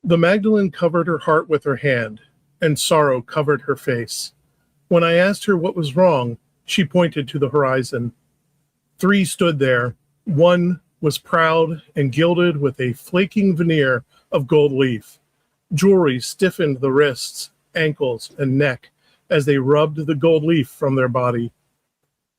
The Magdalene covered her heart with her hand, and sorrow covered her face. When I asked her what was wrong, she pointed to the horizon. 3 stood there. One was proud and gilded with a flaking veneer of gold leaf. Jewelry stiffened the wrists, ankles, and neck as they rubbed the gold leaf from their body.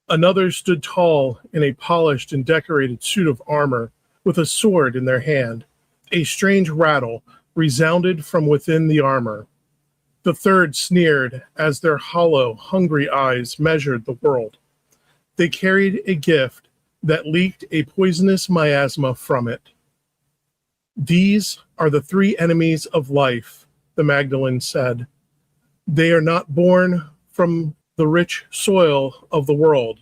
Another stood tall in a polished and decorated suit of armor, with a sword in their hand. A strange rattle resounded from within the armor. The third sneered as their hollow, hungry eyes measured the world. They carried a gift that leaked a poisonous miasma from it. These are the 3 enemies of life, the Magdalene said. They are not born from the rich soil of the world.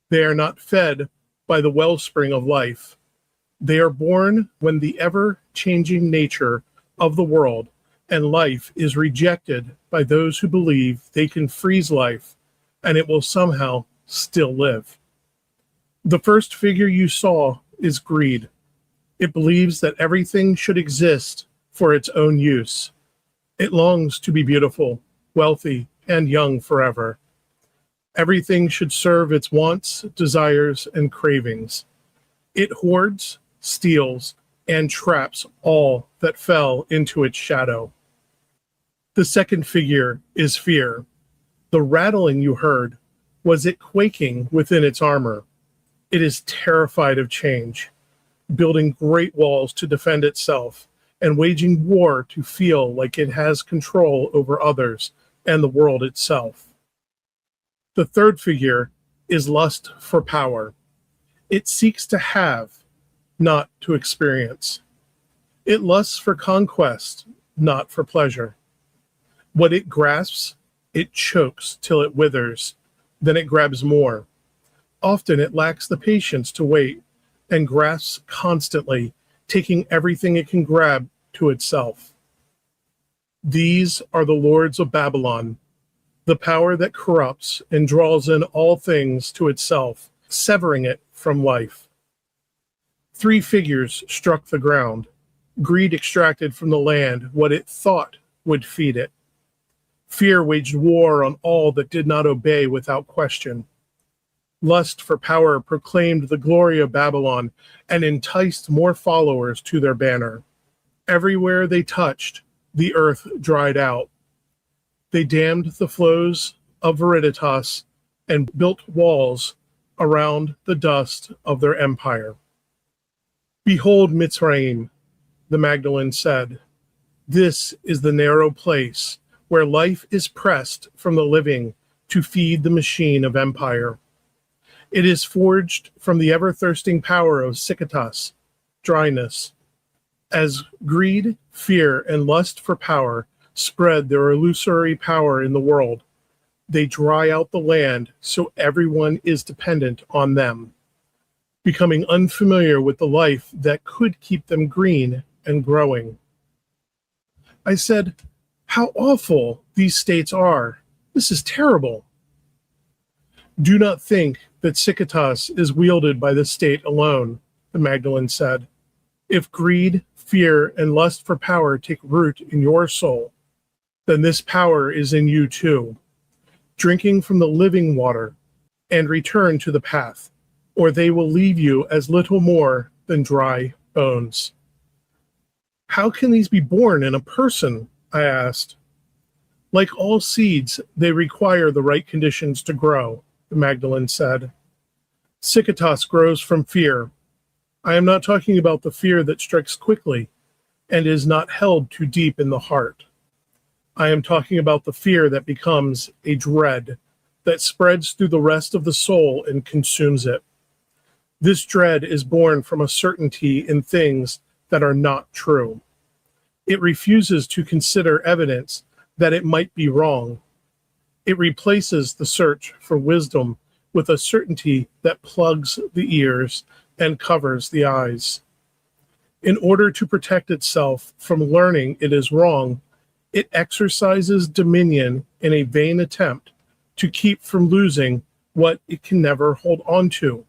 They are not fed by the wellspring of life. They are born when the ever-changing nature of the world and life is rejected by those who believe they can freeze life and it will somehow still live. The first figure you saw is greed. It believes that everything should exist for its own use. It longs to be beautiful, wealthy, and young forever. Everything should serve its wants, desires, and cravings. It hoards, steals, and traps all that fell into its shadow. The second figure is fear. The rattling you heard was it quaking within its armor. It is terrified of change, building great walls to defend itself and waging war to feel like it has control over others and the world itself. The third figure is lust for power. It seeks to have, not to experience. It lusts for conquest, not for pleasure. What it grasps, it chokes till it withers, then it grabs more. Often it lacks the patience to wait and grasps constantly, taking everything it can grab to itself. These are the lords of Babylon, the power that corrupts and draws in all things to itself, severing it from life. 3 figures struck the ground. Greed extracted from the land what it thought would feed it. Fear waged war on all that did not obey without question. Lust for power proclaimed the glory of Babylon and enticed more followers to their banner. Everywhere they touched, the earth dried out. They dammed the flows of Viriditas and built walls around the dust of their empire. Behold Mitzrayim, the Magdalene said. This is the narrow place where life is pressed from the living to feed the machine of empire. It is forged from the ever-thirsting power of Sikitas, dryness. As greed, fear, and lust for power spread their illusory power in the world, they dry out the land so everyone is dependent on them, becoming unfamiliar with the life that could keep them green and growing. I said, "How awful these states are. This is terrible." Do not think that Sikitas is wielded by the state alone, the Magdalene said. If greed, fear, and lust for power take root in your soul, then this power is in you too. Drinking from the living water and return to the path, or they will leave you as little more than dry bones. How can these be born in a person? I asked. Like all seeds, they require the right conditions to grow, the Magdalene said. Sikitas grows from fear. I am not talking about the fear that strikes quickly and is not held too deep in the heart. I am talking about the fear that becomes a dread that spreads through the rest of the soul and consumes it. This dread is born from a certainty in things that are not true. It refuses to consider evidence that it might be wrong. It replaces the search for wisdom with a certainty that plugs the ears and covers the eyes. In order to protect itself from learning it is wrong, it exercises dominion in a vain attempt to keep from losing what it can never hold on to.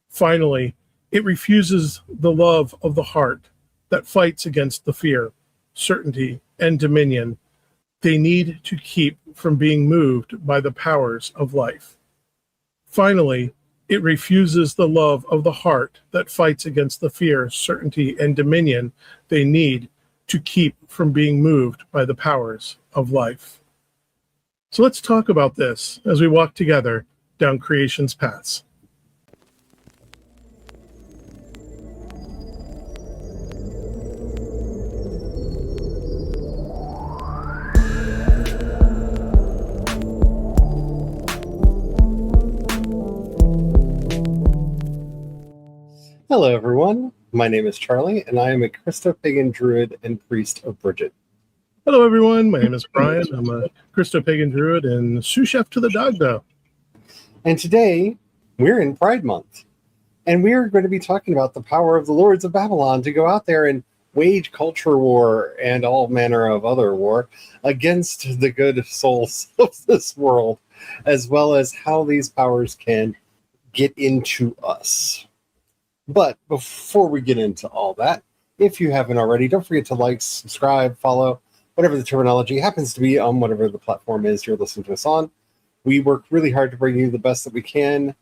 Finally, it refuses the love of the heart that fights against the fear. certainty, and dominion they need to keep from being moved by the powers of life. Finally, it refuses the love of the heart that fights against the fear, certainty, and dominion they need to keep from being moved by the powers of life. So let's talk about this as we walk together down creation's paths. Hello, everyone. My name is Charlie, and I am a Christopagan druid and priest of Bridget. Hello, everyone. My name is Brian. I'm a Christopagan druid and sous chef to the Dagda. And today, we're in Pride Month, and we are going to be talking about the power of the Lords of Babylon to go out there and wage culture war and all manner of other war against the good souls of this world, as well as how these powers can get into us. But before we get into all that, if you haven't already, don't forget to like, subscribe, follow, whatever the terminology happens to be on whatever the platform is you're listening to us on. We work really hard to bring you the best that we can,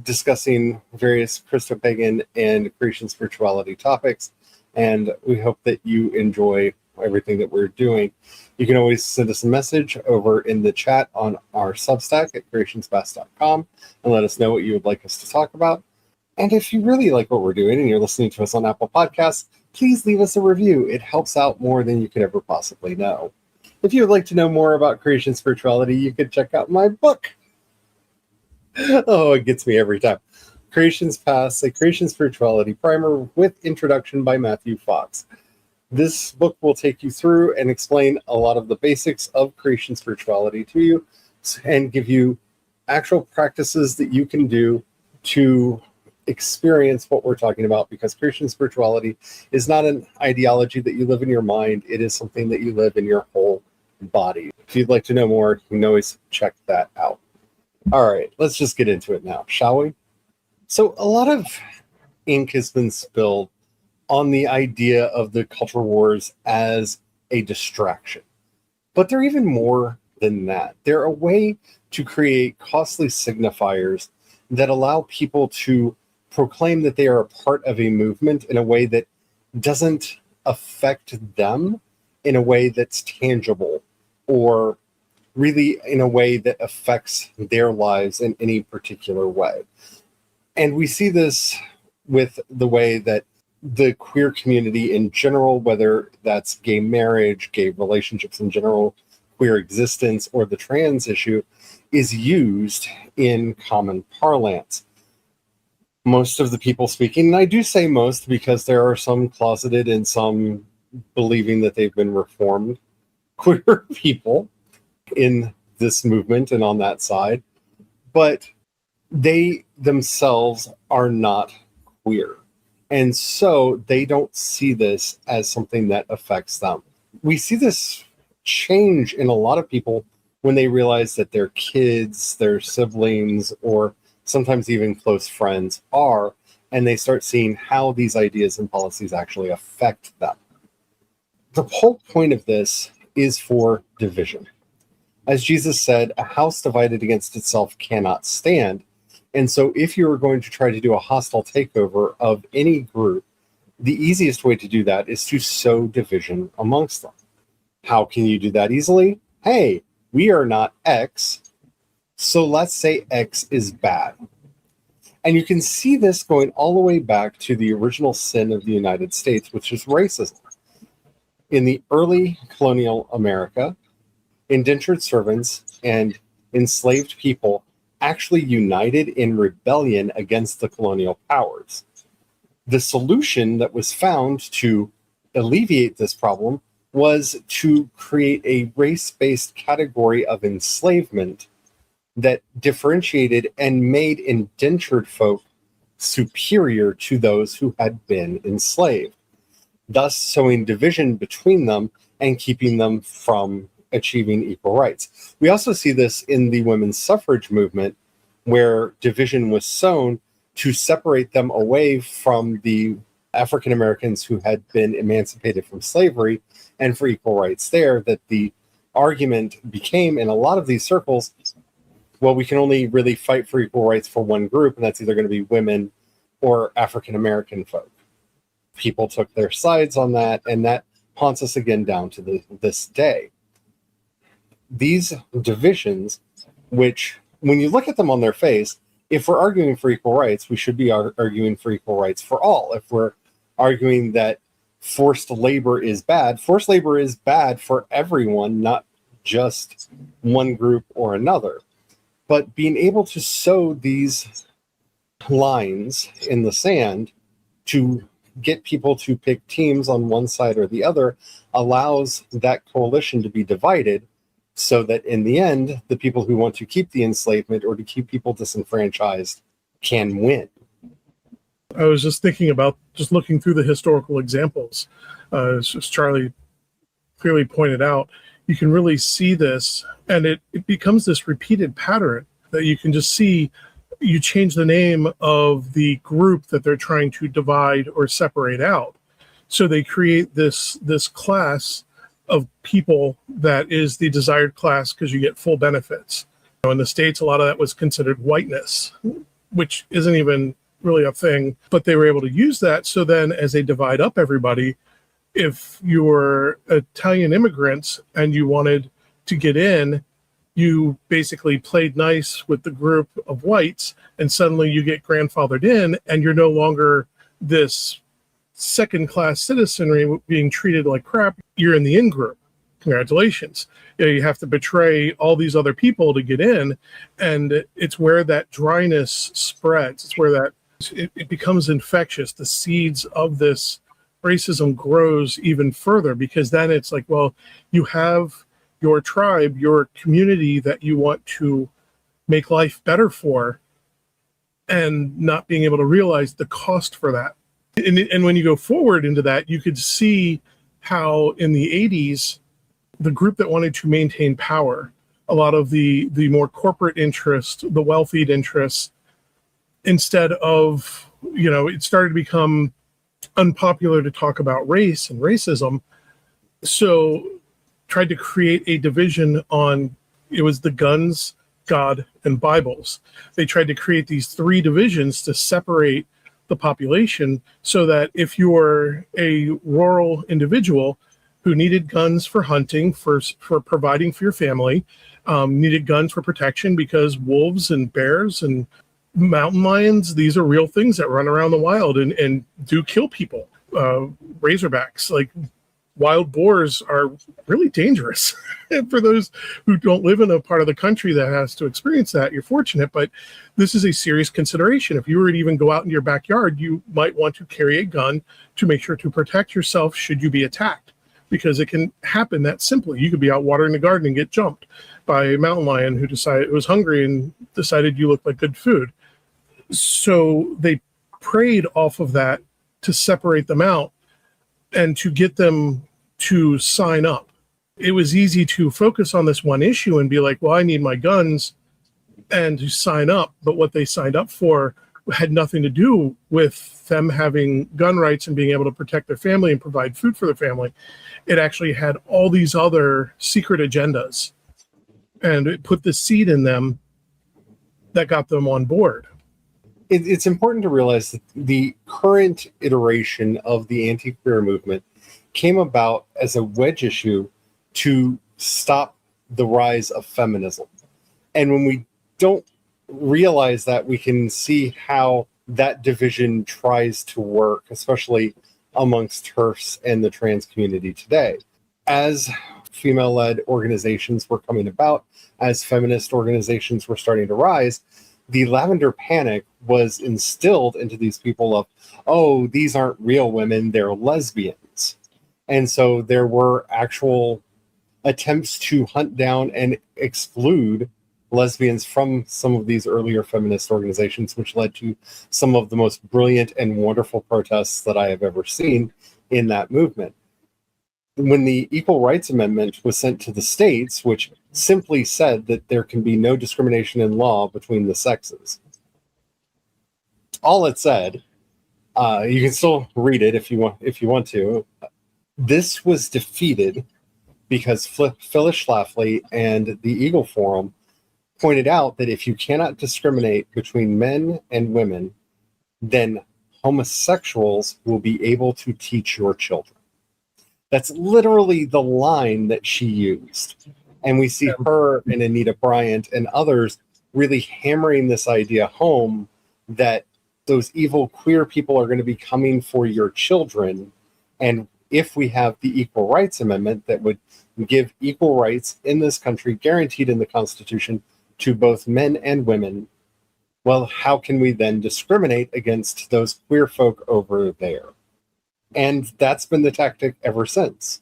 discussing various Christopagan and creation spirituality topics, and we hope that you enjoy everything that we're doing. You can always send us a message over in the chat on our Substack at creationspass.com and let us know what you would like us to talk about. And if you really like what we're doing and you're listening to us on Apple Podcasts, please leave us a review. It helps out more than you could ever possibly know. If you would like to know more about creation spirituality, you could check out my book. Oh, it gets me every time. Creation's Pass, a creation spirituality primer with introduction by Matthew Fox. This book will take you through and explain a lot of the basics of creation spirituality to you and give you actual practices that you can do to experience what we're talking about, because creation spirituality is not an ideology that you live in your mind. It is something that you live in your whole body. If you'd like to know more, you can always check that out. All right, let's just get into it now, shall we? So a lot of ink has been spilled on the idea of the culture wars as a distraction, but they're even more than that. They're a way to create costly signifiers that allow people to proclaim that they are a part of a movement in a way that doesn't affect them in a way that's tangible, or really in a way that affects their lives in any particular way. And we see this with the way that the queer community in general, whether that's gay marriage, gay relationships in general, queer existence, or the trans issue, is used in common parlance. Most of the people speaking, and I do say most because there are some closeted and some believing that they've been reformed queer people in this movement and on that side, but they themselves are not queer. And so they don't see this as something that affects them. We see this change in a lot of people when they realize that their kids, their siblings, or sometimes even close friends are, and they start seeing how these ideas and policies actually affect them. The whole point of this is for division. As Jesus said, a house divided against itself cannot stand. And so if you're going to try to do a hostile takeover of any group, the easiest way to do that is to sow division amongst them. How can you do that easily? Hey, we are not X, so let's say X is bad. And you can see this going all the way back to the original sin of the United States, which is racism. In the early colonial America, indentured servants and enslaved people actually united in rebellion against the colonial powers. The solution that was found to alleviate this problem was to create a race-based category of enslavement that differentiated and made indentured folk superior to those who had been enslaved, thus sowing division between them and keeping them from achieving equal rights. We also see this in the women's suffrage movement, where division was sown to separate them away from the African Americans who had been emancipated from slavery and for equal rights there, that the argument became in a lot of these circles, well, we can only really fight for equal rights for one group, and that's either going to be women or African American folk. People took their sides on that, and that haunts us again down to this day. These divisions, which, when you look at them on their face, if we're arguing for equal rights, we should be arguing for equal rights for all. If we're arguing that forced labor is bad for everyone, not just one group or another. But being able to sow these lines in the sand to get people to pick teams on one side or the other allows that coalition to be divided, so that in the end, the people who want to keep the enslavement or to keep people disenfranchised can win. I was just thinking about just looking through the historical examples. As Charlie clearly pointed out, you can really see this, and it becomes this repeated pattern that you can just see. You change the name of the group that they're trying to divide or separate out. So they create this class of people that is the desired class because you get full benefits. In the States, a lot of that was considered whiteness, which isn't even really a thing, but they were able to use that. So then as they divide up everybody, if you were Italian immigrants and you wanted to get in, you basically played nice with the group of whites, and suddenly you get grandfathered in, and you're no longer this second-class citizenry being treated like crap. You're in the in-group. Congratulations. You have to betray all these other people to get in, and it's where that dryness spreads. It's where that it becomes infectious. The seeds of this racism grows even further, because then it's like, well, you have your tribe, your community that you want to make life better for, and not being able to realize the cost for that. And when you go forward into that, you could see how in the 80s, the group that wanted to maintain power, a lot of the more corporate interests, the wealthied interests, instead of, it started to become unpopular to talk about race and racism. So tried to create a division on, it was the guns, God, and Bibles. They tried to create these three divisions to separate the population, so that if you're a rural individual who needed guns for hunting, for providing for your family, needed guns for protection because wolves and bears and mountain lions, these are real things that run around the wild and do kill people. Razorbacks, like wild boars, are really dangerous. And for those who don't live in a part of the country that has to experience that, you're fortunate, but this is a serious consideration. If you were to even go out in your backyard, you might want to carry a gun to make sure to protect yourself should you be attacked, because it can happen that simply. You could be out watering the garden and get jumped by a mountain lion who decided it was hungry and decided you looked like good food. So they preyed off of that to separate them out and to get them to sign up. It was easy to focus on this one issue and be like, well, I need my guns, and to sign up. But what they signed up for had nothing to do with them having gun rights and being able to protect their family and provide food for their family. It actually had all these other secret agendas, and it put the seed in them that got them on board. It's important to realize that the current iteration of the anti-queer movement came about as a wedge issue to stop the rise of feminism. And when we don't realize that, we can see how that division tries to work, especially amongst TERFs and the trans community today. As female-led organizations were coming about, as feminist organizations were starting to rise, the lavender panic was instilled into these people of, oh, these aren't real women, they're lesbians. And so there were actual attempts to hunt down and exclude lesbians from some of these earlier feminist organizations, which led to some of the most brilliant and wonderful protests that I have ever seen in that movement. When the Equal Rights Amendment was sent to the states, which simply said that there can be no discrimination in law between the sexes, all it said You can still read it if you want to. This was defeated because Phyllis Schlafly and the Eagle Forum pointed out that if you cannot discriminate between men and women, then homosexuals will be able to teach your children. That's literally the line that she used. And we see her and Anita Bryant and others really hammering this idea home that those evil queer people are going to be coming for your children. And if we have the Equal Rights Amendment that would give equal rights in this country, guaranteed in the Constitution, to both men and women, well, how can we then discriminate against those queer folk over there? And that's been the tactic ever since.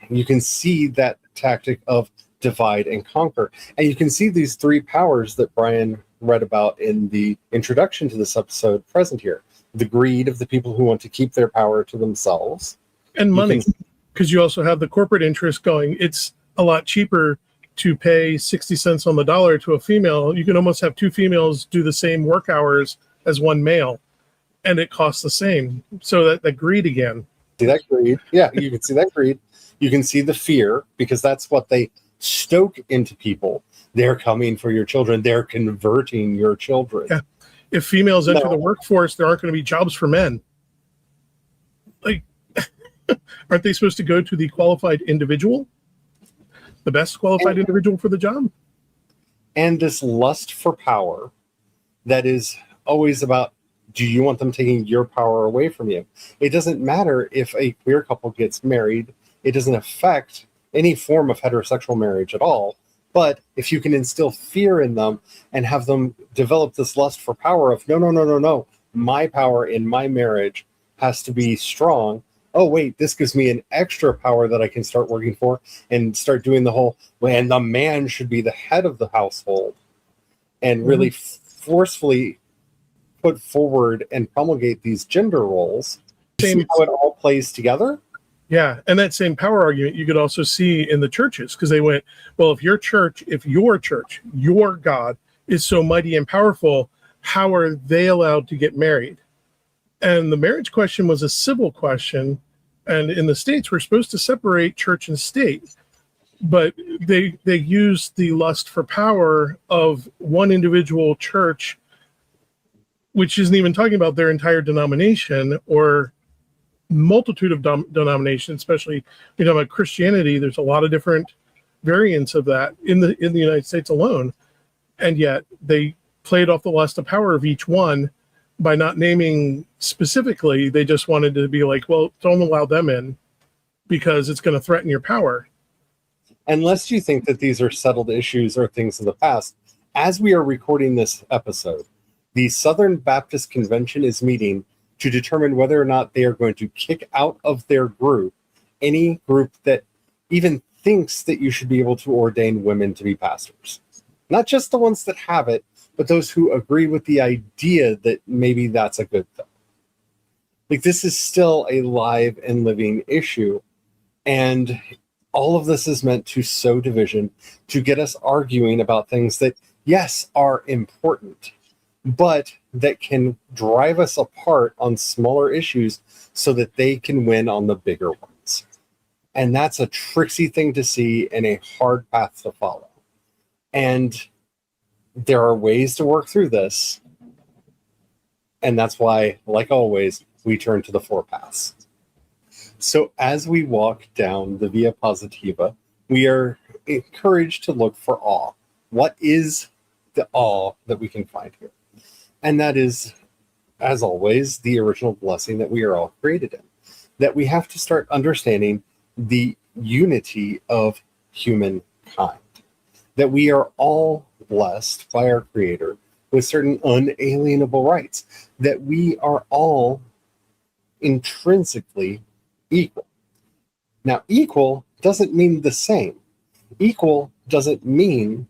You can see that tactic of divide and conquer. And you can see these three powers that Brian read about in the introduction to this episode present here. The greed of the people who want to keep their power to themselves. And money, because you also have the corporate interest going, it's a lot cheaper to pay 60 cents on the dollar to a female. You can almost have two females do the same work hours as one male, and it costs the same. So that greed again. See that greed? Yeah, you can see that greed. You can see the fear, because that's what they stoke into people. They're coming for your children. They're converting your children. Yeah. If females enter the workforce, there aren't going to be jobs for men. Like, aren't they supposed to go to the qualified individual? The best qualified individual for the job? And this lust for power that is always about, do you want them taking your power away from you? It doesn't matter if a queer couple gets married. It doesn't affect any form of heterosexual marriage at all. But if you can instill fear in them and have them develop this lust for power of, no, my power in my marriage has to be strong. Oh, wait, this gives me an extra power that I can start working for and start doing the whole, and the man should be the head of the household, and really forcefully put forward and promulgate these gender roles. See how it all plays together? Yeah, and that same power argument you could also see in the churches, because they went, well, if your church, your God is so mighty and powerful, how are they allowed to get married? And the marriage question was a civil question, and in the States, we're supposed to separate church and state, but they used the lust for power of one individual church, which isn't even talking about their entire denomination or multitude of denominations, especially about Christianity. There's a lot of different variants of that in the United States alone, and yet they played off the lust of power of each one by not naming specifically. They just wanted to be like, well, don't allow them in because it's going to threaten your power. Unless you think that these are settled issues or things of the past, as we are recording this episode, the Southern Baptist Convention is meeting to determine whether or not they are going to kick out of their group any group that even thinks that you should be able to ordain women to be pastors. Not just the ones that have it, but those who agree with the idea that maybe that's a good thing. Like, this is still a live and living issue. And all of this is meant to sow division, to get us arguing about things that, yes, are important, but that can drive us apart on smaller issues so that they can win on the bigger ones. And that's a tricksy thing to see and a hard path to follow. And there are ways to work through this. And that's why, like always, we turn to the four paths. So as we walk down the Via Positiva, we are encouraged to look for awe. What is the awe that we can find here? And that is, as always, the original blessing that we are all created in. That we have to start understanding the unity of humankind. That we are all blessed by our Creator with certain unalienable rights. That we are all intrinsically equal. Now, equal doesn't mean the same. Equal doesn't mean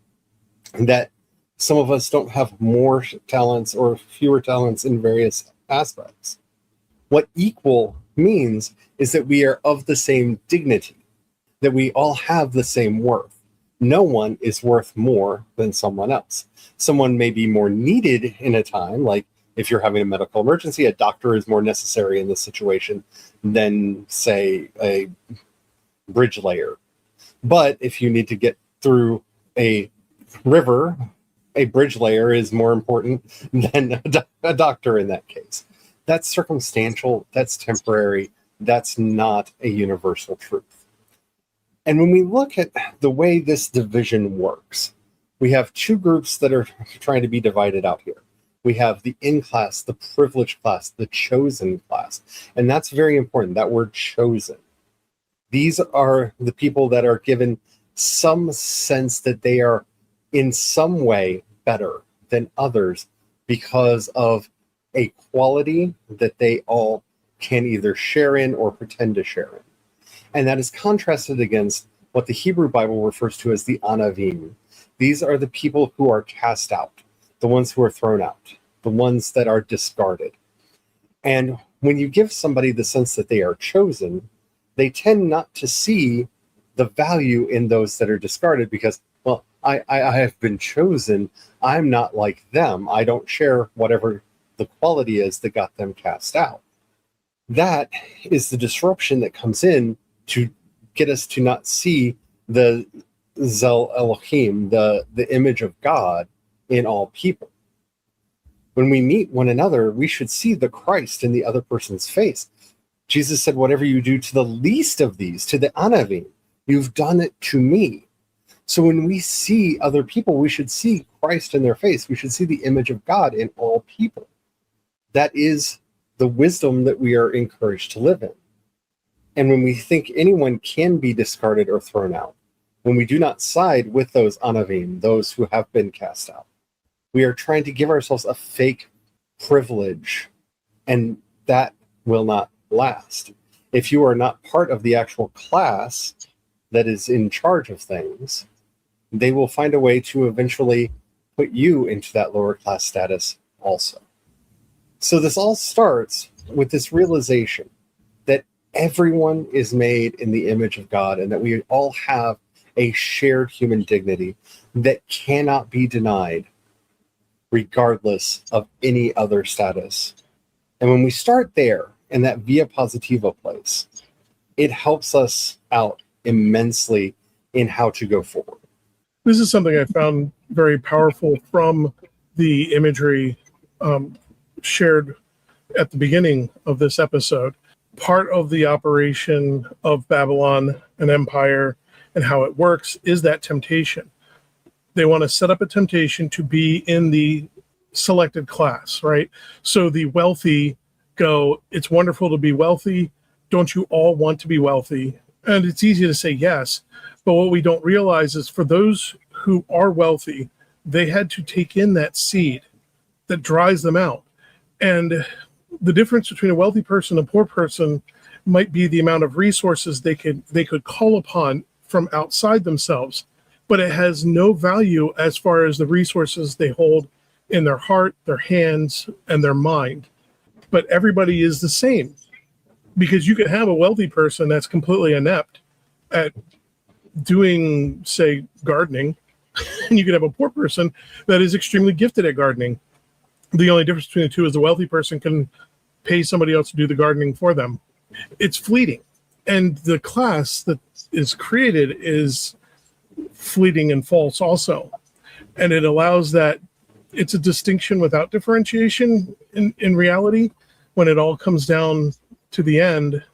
that some of us don't have more talents or fewer talents in various aspects. What equal means is that we are of the same dignity, that we all have the same worth. No one is worth more than someone else. Someone may be more needed in a time, like If you're having a medical emergency, a doctor is more necessary in this situation than, say, a bridge layer. But if you need to get through a river, a bridge layer is more important than a doctor in that case. That's circumstantial, that's temporary, that's not a universal truth. And when we look at the way this division works, we have two groups that are trying to be divided out here. We have the in-class, the privileged class, the chosen class. And that's very important, that word chosen. These are the people that are given some sense that they are in some way better than others because of a quality that they all can either share in or pretend to share in. And that is contrasted against what the Hebrew Bible refers to as the anavim. These are the people who are cast out, the ones who are thrown out, the ones that are discarded. And when you give somebody the sense that they are chosen, they tend not to see the value in those that are discarded because, well, I have been chosen. I'm not like them. I don't share whatever the quality is that got them cast out. That is the disruption that comes in to get us to not see the Zel Elohim, the image of God in all people. When we meet one another, we should see the Christ in the other person's face. Jesus said, whatever you do to the least of these, to the anavim, you've done it to me. So when we see other people, we should see Christ in their face. We should see the image of God in all people. That is the wisdom that we are encouraged to live in. And when we think anyone can be discarded or thrown out, when we do not side with those anavim, those who have been cast out, we are trying to give ourselves a fake privilege, and that will not last. If you are not part of the actual class that is in charge of things, they will find a way to eventually put you into that lower class status also. So this all starts with this realization that everyone is made in the image of God and that we all have a shared human dignity that cannot be denied regardless of any other status. And when we start there in that via positiva place, it helps us out immensely in how to go forward. This is something I found very powerful from the imagery shared at the beginning of this episode. Part of the operation of Babylon, an empire, and how it works is that temptation. They want to set up a temptation to be in the selected class, right? So the wealthy go, it's wonderful to be wealthy. Don't you all want to be wealthy? And it's easy to say yes, but what we don't realize is for those who are wealthy, they had to take in that seed that dries them out. And the difference between a wealthy person and a poor person might be the amount of resources they could call upon from outside themselves, but it has no value as far as the resources they hold in their heart, their hands, and their mind. But everybody is the same, because you can have a wealthy person that's completely inept at doing, say, gardening, and you could have a poor person that is extremely gifted at gardening. The only difference between the two is the wealthy person can pay somebody else to do the gardening for them. It's fleeting. And the class that is created is fleeting and false also. And it allows that it's a distinction without differentiation in reality when it all comes down to the end.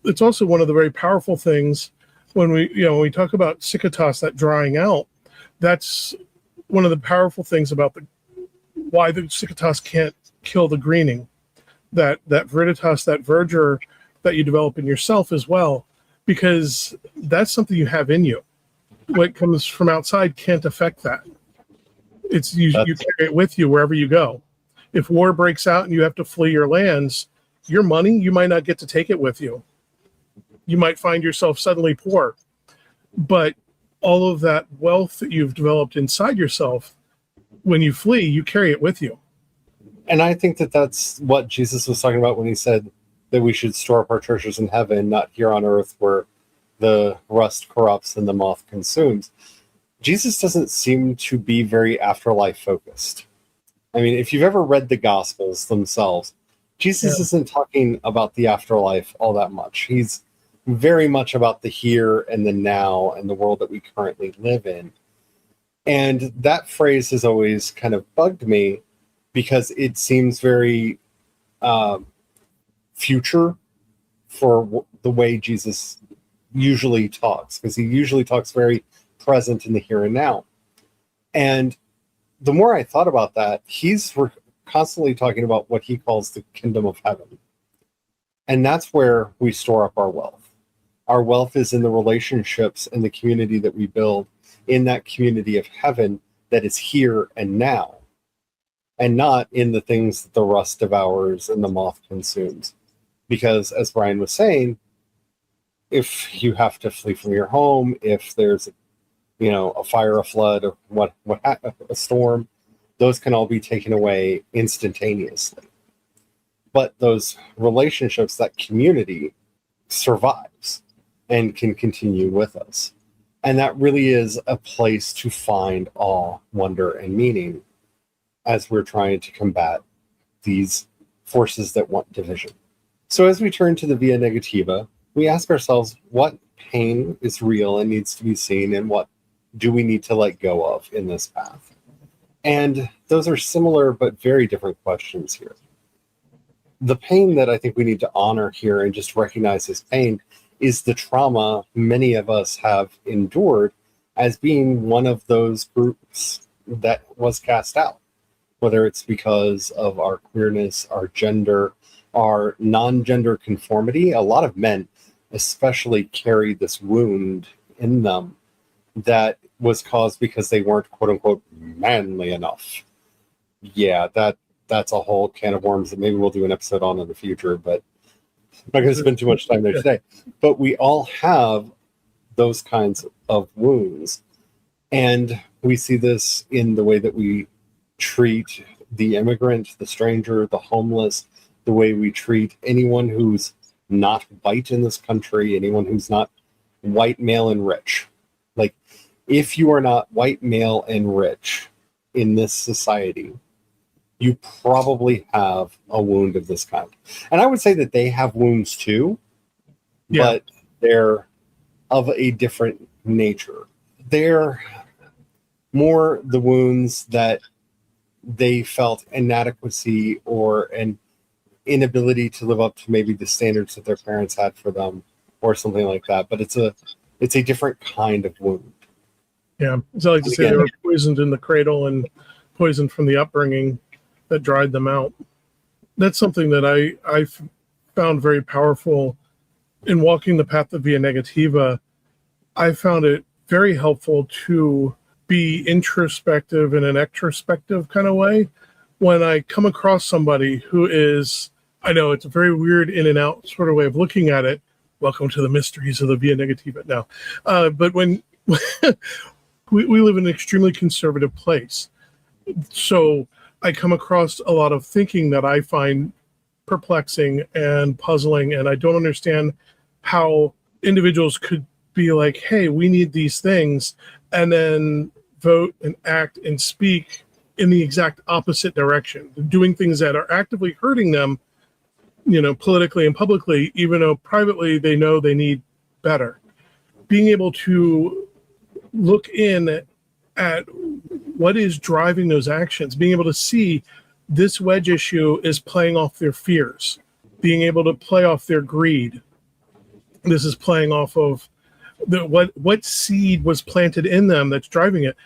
It's also one of the very powerful things when we talk about sikatos, that drying out. That's one of the powerful things about why the sikatos can't kill the greening. That veritas, that verdure that you develop in yourself as well, because that's something you have in you. What comes from outside can't affect that. It's you carry it with you wherever you go. If war breaks out and you have to flee your lands, your money, you might not get to take it with you. You might find yourself suddenly poor. But all of that wealth that you've developed inside yourself, when you flee, you carry it with you. And I think that that's what Jesus was talking about when he said that we should store up our treasures in heaven, not here on earth where the rust corrupts and the moth consumes. Jesus doesn't seem to be very afterlife focused. I mean, if you've ever read the Gospels themselves, Jesus isn't talking about the afterlife all that much. He's very much about the here and the now and the world that we currently live in. And that phrase has always kind of bugged me because it seems very future for the way Jesus usually talks, because he usually talks very present in the here and now. And the more I thought about that, he's constantly talking about what he calls the kingdom of heaven. And that's where we store up our wealth. Our wealth is in the relationships and the community that we build in that community of heaven that is here and now, and not in the things that the rust devours and the moth consumes. Because as Brian was saying, if you have to flee from your home, if there's a fire, a flood, or a storm, those can all be taken away instantaneously. But those relationships, that community, survives and can continue with us. And that really is a place to find awe, wonder, and meaning as we're trying to combat these forces that want division. So as we turn to the via negativa, we ask ourselves, what pain is real and needs to be seen, and what do we need to let go of in this path? And those are similar but very different questions here. The pain that I think we need to honor here and just recognize as pain is the trauma many of us have endured as being one of those groups that was cast out, whether it's because of our queerness, our gender, our non-gender conformity. A lot of men especially carry this wound in them that was caused because they weren't quote unquote manly enough. Yeah, that's a whole can of worms that maybe we'll do an episode on in the future, but I'm not going to spend too much time there today. But we all have those kinds of wounds. And we see this in the way that we treat the immigrant, the stranger, the homeless, the way we treat anyone who's not white in this country, anyone who's not white, male, and rich. Like, if you are not white, male, and rich in this society, you probably have a wound of this kind. And I would say that they have wounds too, but they're of a different nature. They're more the wounds that they felt inadequacy or an inability to live up to maybe the standards that their parents had for them or something like that. But it's a different kind of wound. Yeah. So I like to say they were poisoned in the cradle and poisoned from the upbringing that dried them out. That's something that I found very powerful in walking the path of via negativa. I found it very helpful to be introspective in an extrospective kind of way. When I come across somebody who is, I know it's a very weird in and out sort of way of looking at it. Welcome to the mysteries of the via negativa now. But when we live in an extremely conservative place. So I come across a lot of thinking that I find perplexing and puzzling, and I don't understand how individuals could be like, hey, we need these things, and then vote and act and speak in the exact opposite direction, doing things that are actively hurting them, politically and publicly, even though privately they know they need better. Being able to look in at what is driving those actions, being able to see this wedge issue is playing off their fears, being able to play off their greed. This is playing off of what seed was planted in them that's driving it.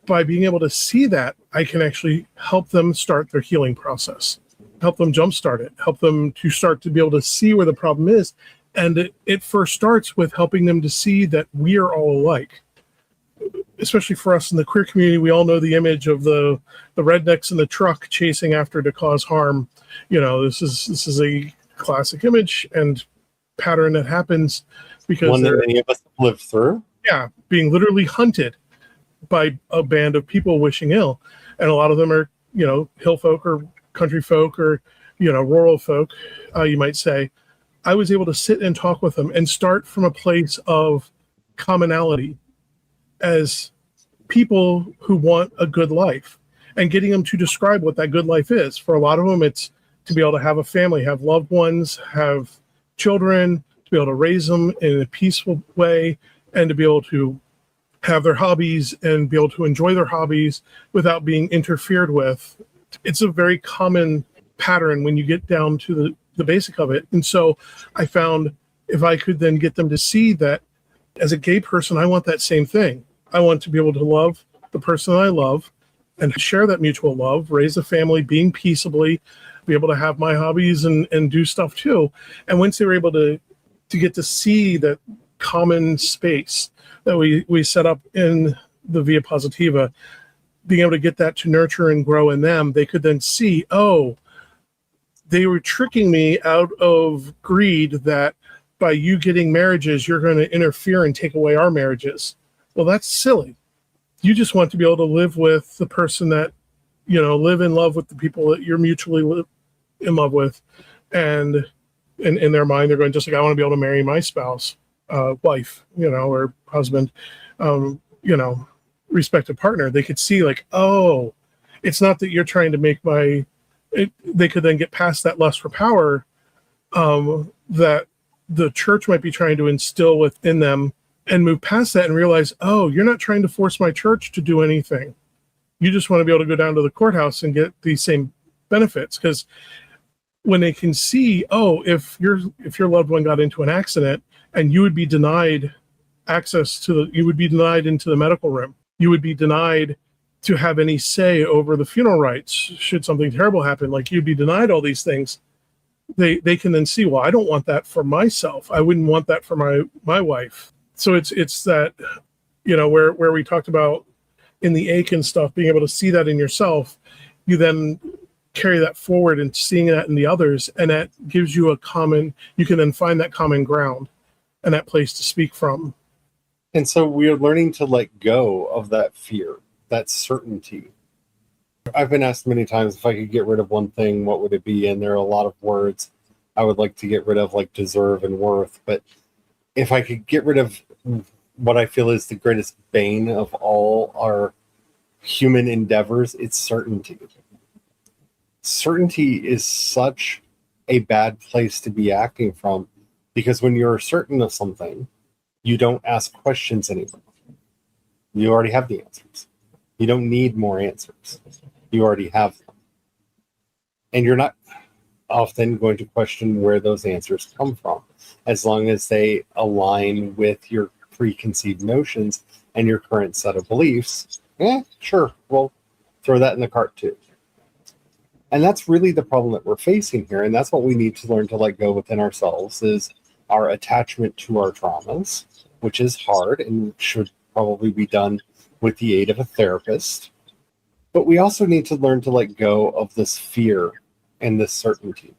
By being able to see that, I can actually help them start their healing process, help them jumpstart it, help them to start to be able to see where the problem is. And it first starts with helping them to see that we are all alike. Especially for us in the queer community, we all know the image of the rednecks in the truck chasing after to cause harm. This is a classic image and pattern that happens because one that many of us lived through. Yeah, being literally hunted by a band of people wishing ill, and a lot of them are hill folk or country folk or rural folk, you might say. I was able to sit and talk with them and start from a place of commonality as people who want a good life. and getting them to describe what that good life is. For a lot of them, it's to be able to have a family, have loved ones, have children, to be able to raise them in a peaceful way, and to be able to have their hobbies and be able to enjoy their hobbies without being interfered with. It's a very common pattern when you get down to the basic of it. And so I found if I could then get them to see that as a gay person, I want that same thing. I want to be able to love the person I love and share that mutual love, raise a family, being peaceably, be able to have my hobbies and do stuff too. And once they were able to get to see that common space that we set up in the Via Positiva, being able to get that to nurture and grow in them, they could then see, oh, they were tricking me out of greed that by you getting marriages, you're going to interfere and take away our marriages. Well, that's silly. You just want to be able to live with the person that, live in love with the people that you're mutually in love with. And in their mind, they're going, just like, I want to be able to marry my spouse, wife, or husband, respective partner. They could see like, oh, it's not that you're trying to make they could then get past that lust for power that the church might be trying to instill within them and move past that and realize, oh, you're not trying to force my church to do anything. You just want to be able to go down to the courthouse and get these same benefits. Because when they can see, oh, if your loved one got into an accident and you would be denied access you would be denied into the medical room. You would be denied to have any say over the funeral rites should something terrible happen. Like you'd be denied all these things. They can then see, well, I don't want that for myself. I wouldn't want that for my wife. So it's that, where we talked about in the ache and stuff, being able to see that in yourself, you then carry that forward and seeing that in the others. And that gives you you can then find that common ground and that place to speak from. And so we're learning to let go of that fear, that certainty. I've been asked many times if I could get rid of one thing, what would it be? And there are a lot of words I would like to get rid of, like deserve and worth. But if I could get rid of what I feel is the greatest bane of all our human endeavors, it's certainty. Certainty is such a bad place to be acting from, because when you're certain of something, you don't ask questions anymore. You already have the answers. You don't need more answers. You already have them. And you're not often going to question where those answers come from, as long as they align with your preconceived notions and your current set of beliefs. Sure, we'll throw that in the cart too. And that's really the problem that we're facing here. And that's what we need to learn to let go within ourselves, is our attachment to our traumas, which is hard and should probably be done with the aid of a therapist. But we also need to learn to let go of this fear and this certainty.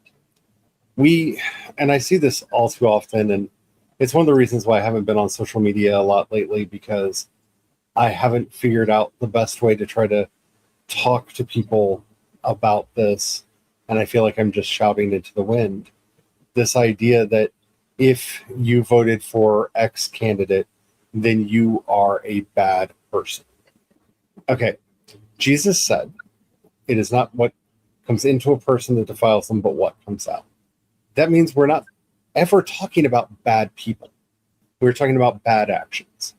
And I see this all too often, and it's one of the reasons why I haven't been on social media a lot lately, because I haven't figured out the best way to try to talk to people about this, and I feel like I'm just shouting into the wind. This idea that if you voted for X candidate, then you are a bad person. Okay, Jesus said, it is not what comes into a person that defiles them, but what comes out. That means we're not ever talking about bad people. We're talking about bad actions.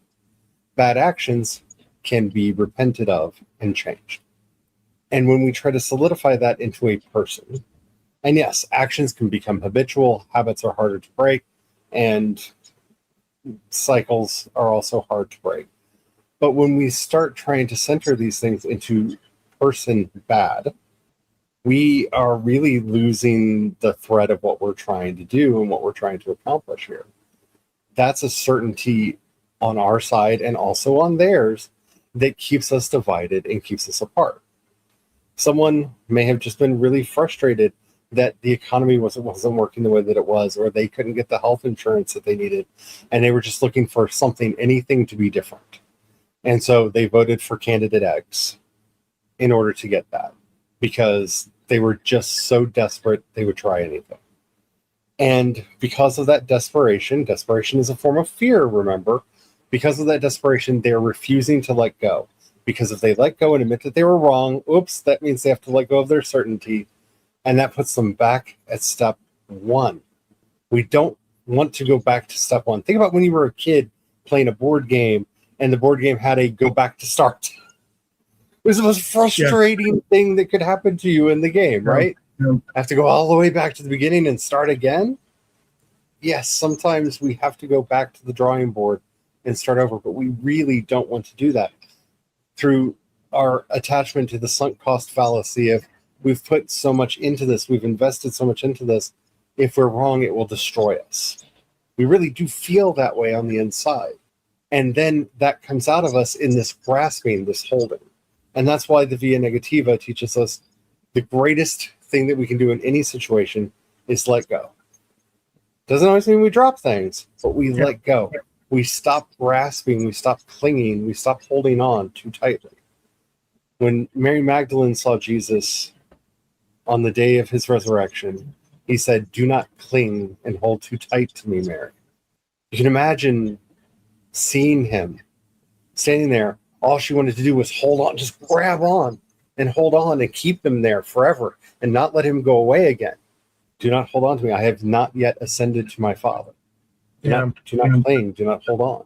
Bad actions can be repented of and changed. And when we try to solidify that into a person, and yes, actions can become habitual, habits are harder to break, and cycles are also hard to break. But when we start trying to center these things into person bad, we are really losing the thread of what we're trying to do and what we're trying to accomplish here. That's a certainty on our side and also on theirs that keeps us divided and keeps us apart. Someone may have just been really frustrated that the economy wasn't working the way that it was, or they couldn't get the health insurance that they needed, and they were just looking for anything to be different. And so they voted for candidate X in order to get that, because they were just so desperate they would try anything. And because of that desperation is a form of fear, remember, because of that desperation, they're refusing to let go. Because if they let go and admit that they were wrong, oops, that means they have to let go of their certainty. And that puts them back at step one. We don't want to go back to step one. Think about when you were a kid playing a board game and the board game had a go back to start. It was the most frustrating thing that could happen to you in the game, right? Have to go all the way back to the beginning and start again? Yes, sometimes we have to go back to the drawing board and start over, but we really don't want to do that. Through our attachment to the sunk cost fallacy of we've put so much into this, we've invested so much into this, if we're wrong, it will destroy us. We really do feel that way on the inside. And then that comes out of us in this grasping, this holding. And that's why the Via Negativa teaches us the greatest thing that we can do in any situation is let go. Doesn't always mean we drop things, but we let go. We stop grasping, we stop clinging, we stop holding on too tightly. When Mary Magdalene saw Jesus on the day of his resurrection, he said, "Do not cling and hold too tight to me, Mary." You can imagine seeing him standing there. All she wanted to do was hold on, just grab on and hold on and keep him there forever and not let him go away again. Do not hold on to me. I have not yet ascended to my Father. Do not cling. Do not hold on.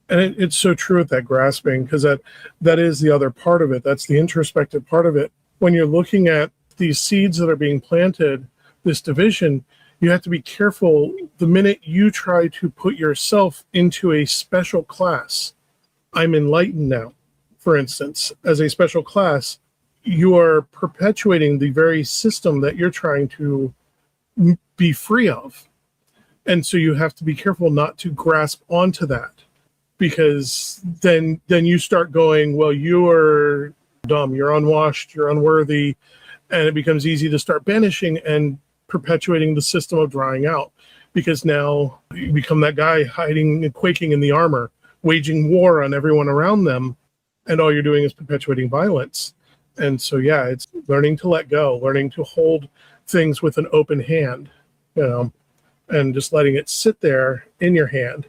And it's so true with that grasping, because that is the other part of it. That's the introspective part of it. When you're looking at these seeds that are being planted, this division, you have to be careful the minute you try to put yourself into a special class. I'm enlightened now, for instance, as a special class, you are perpetuating the very system that you're trying to be free of. And so you have to be careful not to grasp onto that, because then you start going, well, you are dumb, you're unwashed, you're unworthy, and it becomes easy to start banishing and perpetuating the system of drying out, because now you become that guy hiding and quaking in the armor, waging war on everyone around them, and all you're doing is perpetuating violence. And so, it's learning to let go, learning to hold things with an open hand, and just letting it sit there in your hand.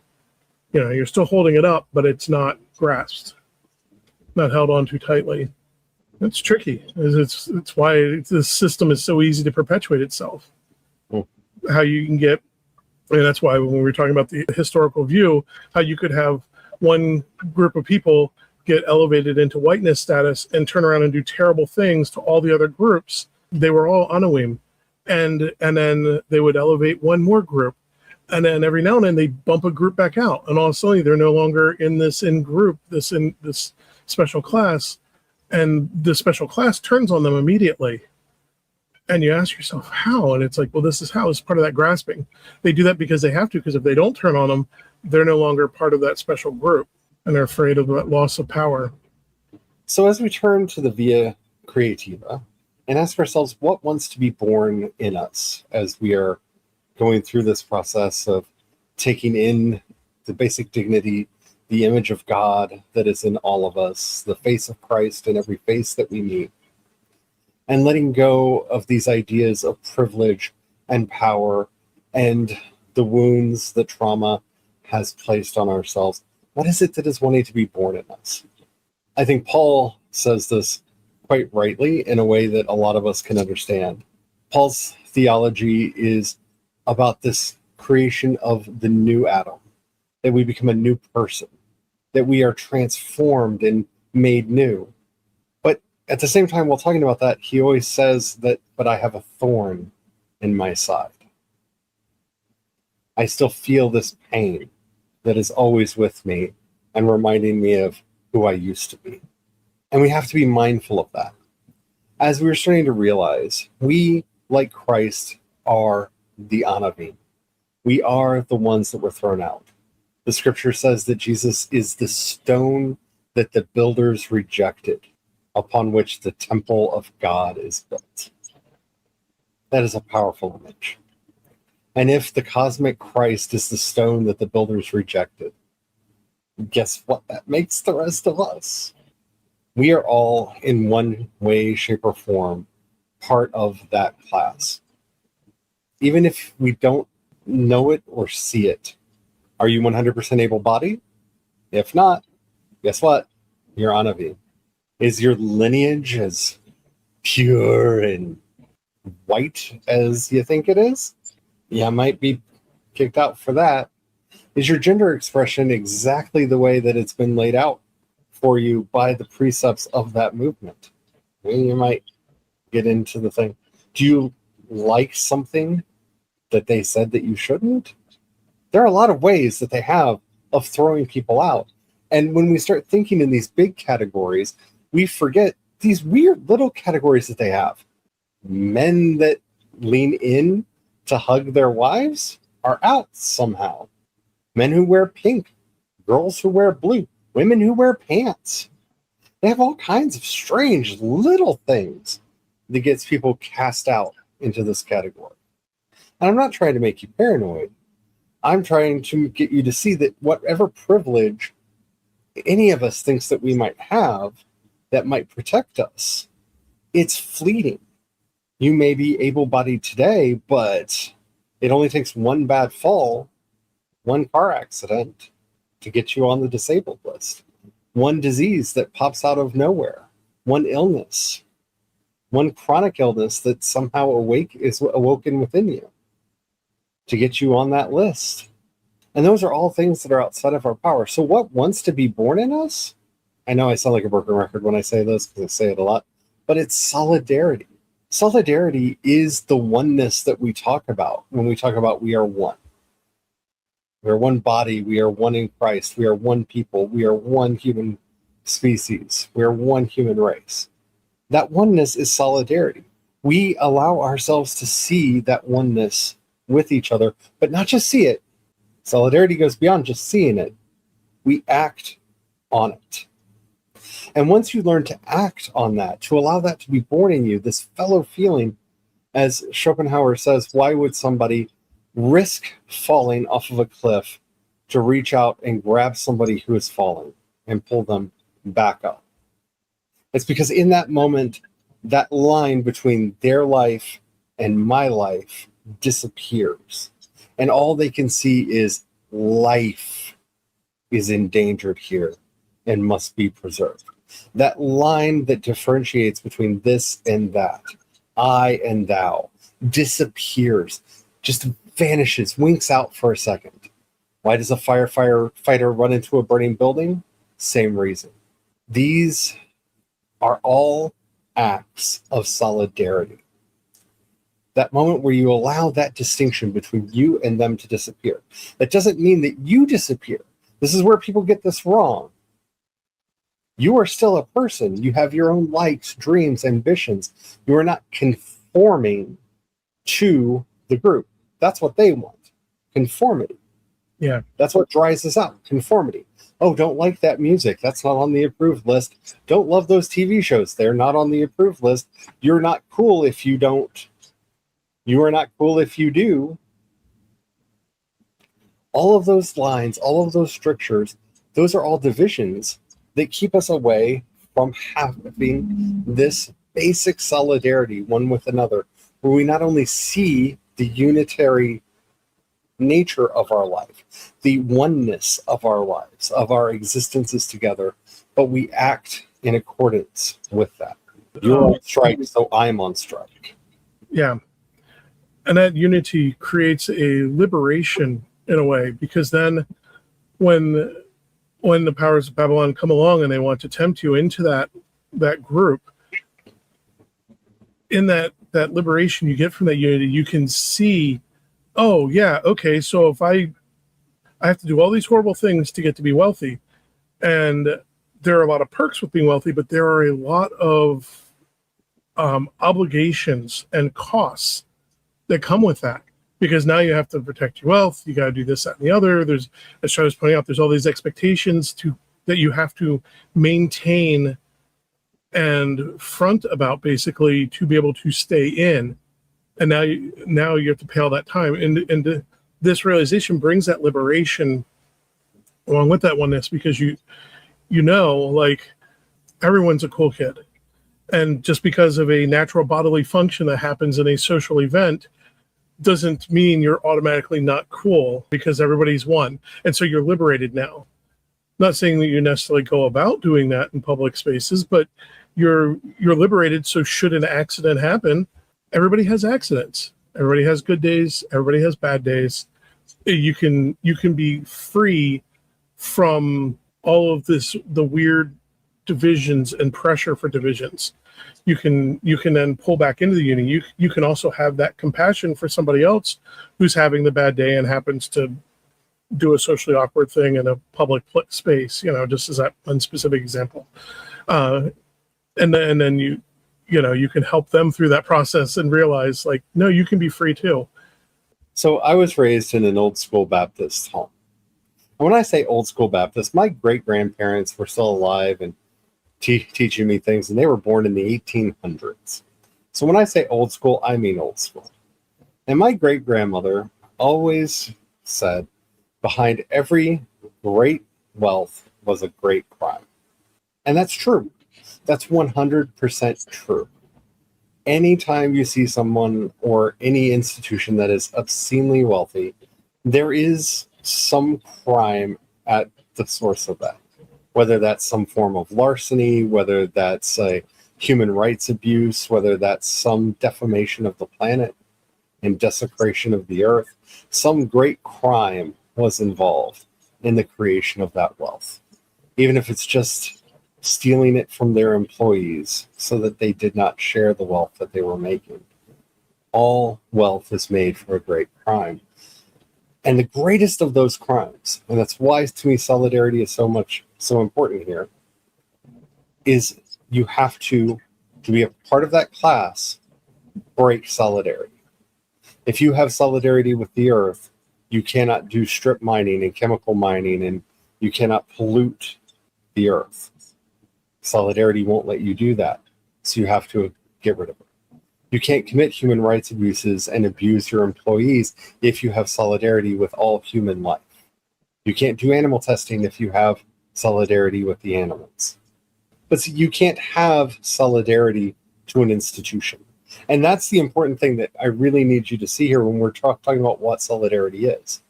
You're still holding it up, but it's not grasped, not held on too tightly. It's tricky. It's why this system is so easy to perpetuate itself. How you can get, and that's why when we were talking about the historical view, how you could have one group of people get elevated into whiteness status and turn around and do terrible things to all the other groups. They were all Anawim. And then they would elevate one more group. And then every now and then they bump a group back out. And all of a sudden they're no longer in this group, this special class. And the special class turns on them immediately. And you ask yourself, how? And it's like, well, this is how. It's part of that grasping. They do that because they have to, because if they don't turn on them, they're no longer part of that special group. And they're afraid of that loss of power. So as we turn to the Via Creativa and ask ourselves what wants to be born in us as we are going through this process of taking in the basic dignity, the image of God that is in all of us, the face of Christ in every face that we meet, and letting go of these ideas of privilege and power and the wounds that trauma has placed on ourselves. What is it that is wanting to be born in us? I think Paul says this quite rightly in a way that a lot of us can understand. Paul's theology is about this creation of the new Adam, that we become a new person, that we are transformed and made new. But at the same time, while talking about that, he always says that, but I have a thorn in my side. I still feel this pain that is always with me and reminding me of who I used to be. And we have to be mindful of that. As we're starting to realize, we, like Christ, are the Anavim. We are the ones that were thrown out. The scripture says that Jesus is the stone that the builders rejected, upon which the temple of God is built. That is a powerful image. And if the cosmic Christ is the stone that the builders rejected, guess what that makes the rest of us? We are all, in one way, shape, or form, part of that class. Even if we don't know it or see it, are you 100% able-bodied? If not, guess what? You're Anavi. Is your lineage as pure and white as you think it is? You might be kicked out for that. Is your gender expression exactly the way that it's been laid out for you by the precepts of that movement? You might get into the thing. Do you like something that they said that you shouldn't? There are a lot of ways that they have of throwing people out. And when we start thinking in these big categories, we forget these weird little categories that they have. Men that lean in to hug their wives are out somehow. Men who wear pink, girls who wear blue, women who wear pants. They have all kinds of strange little things that gets people cast out into this category. And I'm not trying to make you paranoid. I'm trying to get you to see that whatever privilege any of us thinks that we might have that might protect us, it's fleeting. You may be able-bodied today, but it only takes one bad fall, one car accident to get you on the disabled list. One disease that pops out of nowhere, one illness, one chronic illness that somehow is awoken within you to get you on that list. And those are all things that are outside of our power. So what wants to be born in us? I know I sound like a broken record when I say this because I say it a lot, but it's solidarity. Solidarity is the oneness that we talk about when we talk about we are one. We are one body. We are one in Christ. We are one people. We are one human species. We are one human race. That oneness is solidarity. We allow ourselves to see that oneness with each other, but not just see it. Solidarity goes beyond just seeing it. We act on it. And once you learn to act on that, to allow that to be born in you, this fellow feeling, as Schopenhauer says, why would somebody risk falling off of a cliff to reach out and grab somebody who is falling and pull them back up? It's because in that moment, that line between their life and my life disappears. And all they can see is life is endangered here and must be preserved. That line that differentiates between this and that, I and thou, disappears, just vanishes, winks out for a second. Why does a firefighter run into a burning building? Same reason. These are all acts of solidarity. That moment where you allow that distinction between you and them to disappear. That doesn't mean that you disappear. This is where people get this wrong. You are still a person. You have your own likes, dreams, ambitions. You are not conforming to the group. That's what they want. Conformity. Yeah. That's what dries us out. Conformity. Oh, don't like that music. That's not on the approved list. Don't love those TV shows. They're not on the approved list. You're not cool if you don't. You are not cool if you do. All of those lines, all of those strictures, those are all divisions that keep us away from having this basic solidarity one with another, where we not only see the unitary nature of our life, the oneness of our lives, of our existences together, but we act in accordance with that. You're on strike, so I'm on strike. Yeah. And that unity creates a liberation in a way, because then when the powers of Babylon come along and they want to tempt you into that group, in that liberation you get from that unity, you can see, oh yeah, okay, so if I have to do all these horrible things to get to be wealthy, and there are a lot of perks with being wealthy, but there are a lot of obligations and costs that come with that, because now you have to protect your wealth, you got to do this, that, and the other. There's, as Charlie was pointing out, there's all these expectations that you have to maintain and front about, basically, to be able to stay in. And now you have to pay all that time. And this realization brings that liberation along with that oneness, because you know, like, everyone's a cool kid. And just because of a natural bodily function that happens in a social event doesn't mean you're automatically not cool, because everybody's one. And so you're liberated now. Not saying that you necessarily go about doing that in public spaces, but you're liberated. So should an accident happen, everybody has accidents. Everybody has good days. Everybody has bad days. You can be free from all of the weird divisions and pressure for divisions. You can then pull back into the unity. You can also have that compassion for somebody else who's having the bad day and happens to do a socially awkward thing in a public space, just as that one specific example. And then you can help them through that process and realize, like, no, you can be free too. So I was raised in an old school Baptist home. And when I say old school Baptist, my great grandparents were still alive and teaching me things, and they were born in the 1800s. So when I say old school, I mean old school. And my great grandmother always said, behind every great wealth was a great crime. And that's true. That's 100% true. Anytime you see someone or any institution that is obscenely wealthy, there is some crime at the source of that. Whether that's some form of larceny, whether that's a human rights abuse, whether that's some defamation of the planet and desecration of the earth, some great crime was involved in the creation of that wealth. Even if it's just stealing it from their employees so that they did not share the wealth that they were making. All wealth is made for a great crime. And the greatest of those crimes, and that's why to me solidarity is so important here, is you have to be a part of that class, break solidarity. If you have solidarity with the earth, you cannot do strip mining and chemical mining, and you cannot pollute the earth. Solidarity won't let you do that, so you have to get rid of it. You can't commit human rights abuses and abuse your employees if you have solidarity with all human life. You can't do animal testing if you have solidarity with the animals. But you can't have solidarity to an institution. And that's the important thing that I really need you to see here when we're talking about what solidarity is.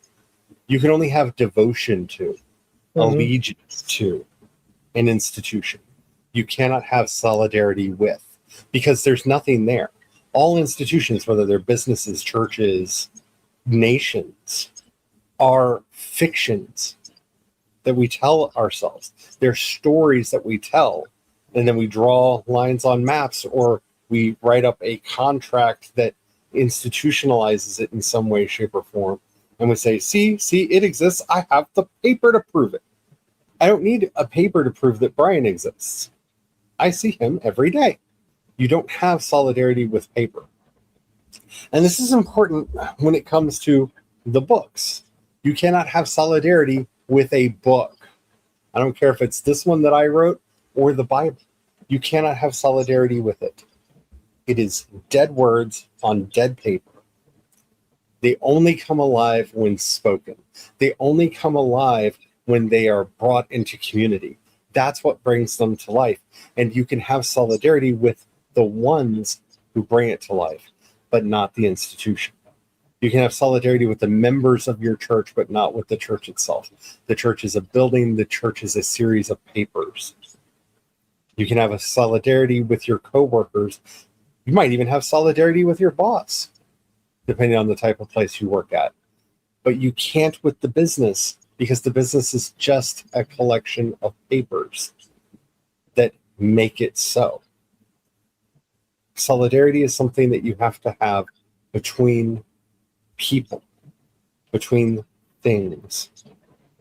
You can only have devotion to, allegiance to an institution. You cannot have solidarity with, because there's nothing there. All institutions, whether they're businesses, churches, nations, are fictions that we tell ourselves. They're stories that we tell, and then we draw lines on maps, or we write up a contract that institutionalizes it in some way, shape, or form. And we say, see, it exists. I have the paper to prove it. I don't need a paper to prove that Brian exists. I see him every day. You don't have solidarity with paper. And this is important when it comes to the books. You cannot have solidarity with a book. I don't care if it's this one that I wrote or the Bible. You cannot have solidarity with it. It is dead words on dead paper. They only come alive when spoken. They only come alive when they are brought into community. That's what brings them to life. And you can have solidarity with the ones who bring it to life, but not the institution. You can have solidarity with the members of your church, but not with the church itself. The church is a building. The church is a series of papers. You can have a solidarity with your coworkers. You might even have solidarity with your boss, depending on the type of place you work at. But you can't with the business, because the business is just a collection of papers that make it so. Solidarity is something that you have to have between people, between things.